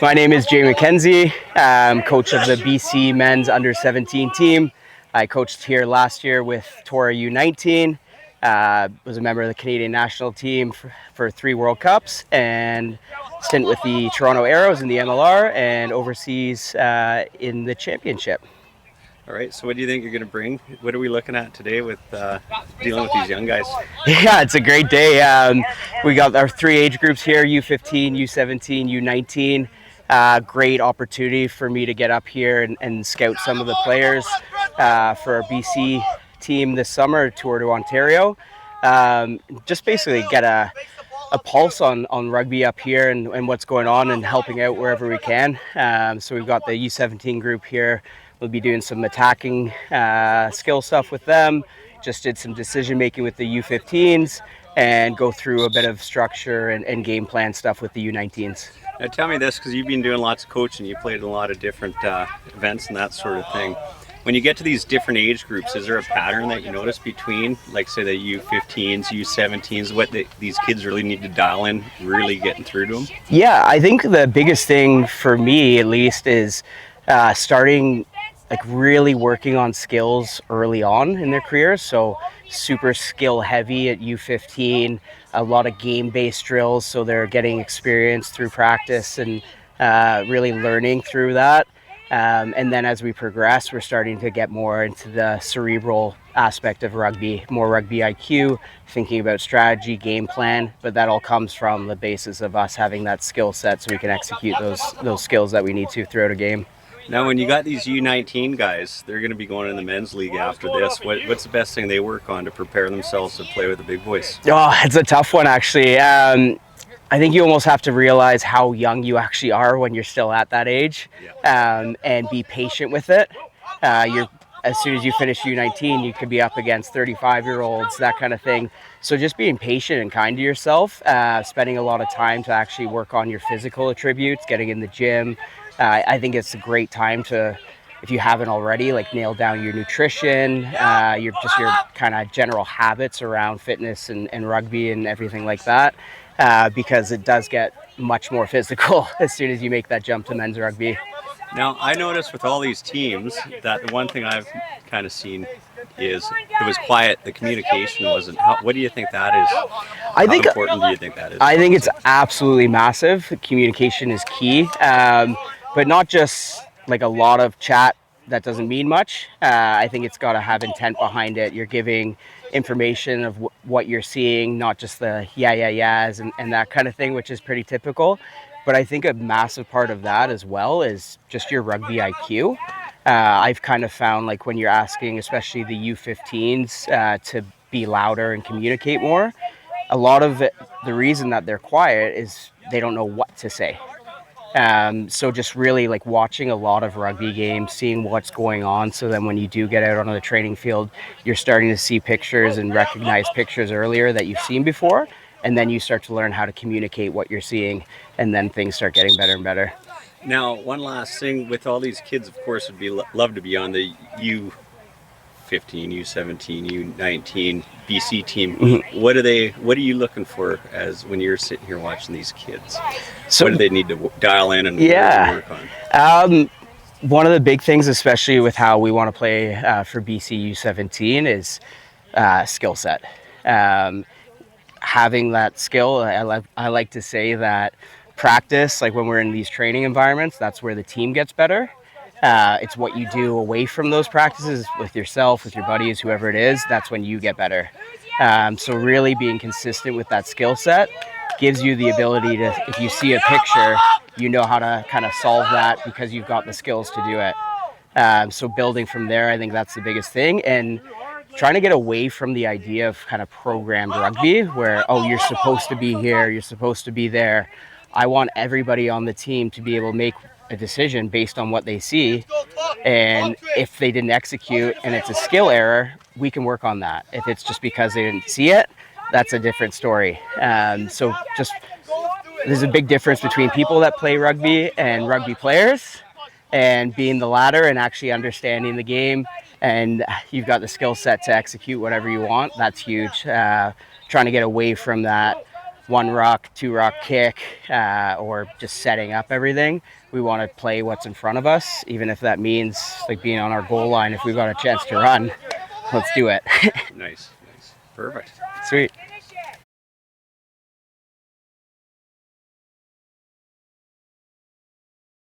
My name is Mckenzie. I'm coach of the BC men's under 17 team. I coached here last year with Tora U19. Was a member of the Canadian national team for 3 World Cups and stint with the Toronto Arrows in the MLR and overseas in the championship. All right, so what do you think you're going to bring? What are we looking at today with dealing with these young guys? Yeah, it's a great day. We got our 3 age groups here, U15, U17, U19. Great opportunity for me to get up here and scout some of the players for our BC team this summer, tour to Ontario. Just basically get a pulse on rugby up here and what's going on and helping out wherever we can. So we've got the U17 group here. We'll be doing some attacking skill stuff with them. Just did some decision making with the U15s and go through a bit of structure and game plan stuff with the U19s. Now tell me this, because you've been doing lots of coaching, you played in a lot of different events and that sort of thing. When you get to these different age groups, is there a pattern that you notice between, like, say, the U15s, U17s, what these kids really need to dial in, really getting through to them? Yeah, I think the biggest thing for me, at least, is starting really working on skills early on in their careers. So super skill heavy at U15, a lot of game-based drills, so they're getting experience through practice and really learning through that. And then as we progress, we're starting to get more into the cerebral aspect of rugby, more rugby IQ, thinking about strategy, game plan, but that all comes from the basis of us having that skill set so we can execute those skills that we need to throughout a game. Now, when you got these U19 guys, they're going to be going in the men's league after this. What's the best thing they work on to prepare themselves to play with the big boys? Oh, it's a tough one, actually. I think you almost have to realize how young you actually are when you're still at that age, and be patient with it. As soon as you finish U19, you could be up against 35-year-olds, that kind of thing. So just being patient and kind to yourself, spending a lot of time to actually work on your physical attributes, getting in the gym. I think it's a great time to, if you haven't already, nail down your nutrition, your kind of general habits around fitness and rugby and everything like that, because it does get much more physical as soon as you make that jump to men's rugby. Now, I noticed with all these teams that the one thing I've kind of seen is it was quiet. The communication wasn't. What do you think that is? How important do you think that is? I think it's absolutely massive. Communication is key, but not just a lot of chat that doesn't mean much. I think it's got to have intent behind it. You're giving information of what you're seeing, not just the yeahs and that kind of thing, which is pretty typical. But I think a massive part of that as well is just your rugby IQ. I've kind of found when you're asking, especially the U15s, to be louder and communicate more, a lot of it, the reason that they're quiet is they don't know what to say. So just really watching a lot of rugby games, seeing what's going on. So then when you do get out on the training field, you're starting to see pictures and recognize pictures earlier that you've seen before. And then you start to learn how to communicate what you're seeing. And then things start getting better and better. Now, one last thing with all these kids, of course, would be love to be on the U15, U17, U19 BC team. Mm-hmm. What are you looking for as when you're sitting here watching these kids? So, what do they need to dial in and work on? One of the big things, especially with how we want to play for BC U17, is skill set. Having that skill, I like to say that practice, when we're in these training environments, that's where the team gets better. It's what you do away from those practices with yourself, with your buddies, whoever it is, that's when you get better. So really being consistent with that skill set gives you the ability to, if you see a picture, you know how to kind of solve that because you've got the skills to do it. So building from there, I think that's the biggest thing. And trying to get away from the idea of kind of programmed rugby where, you're supposed to be here, you're supposed to be there. I want everybody on the team to be able to make a decision based on what they see. And if they didn't execute and it's a skill error, we can work on that. If it's just because they didn't see it, that's a different story. So just there's a big difference between people that play rugby and rugby players, and being the latter and actually understanding the game, and you've got the skill set to execute whatever you want. That's huge. Trying to get away from that one ruck, two ruck kick, or just setting up everything. We want to play what's in front of us, even if that means like being on our goal line. If we've got a chance to run, let's do it. Nice. Perfect. Sweet.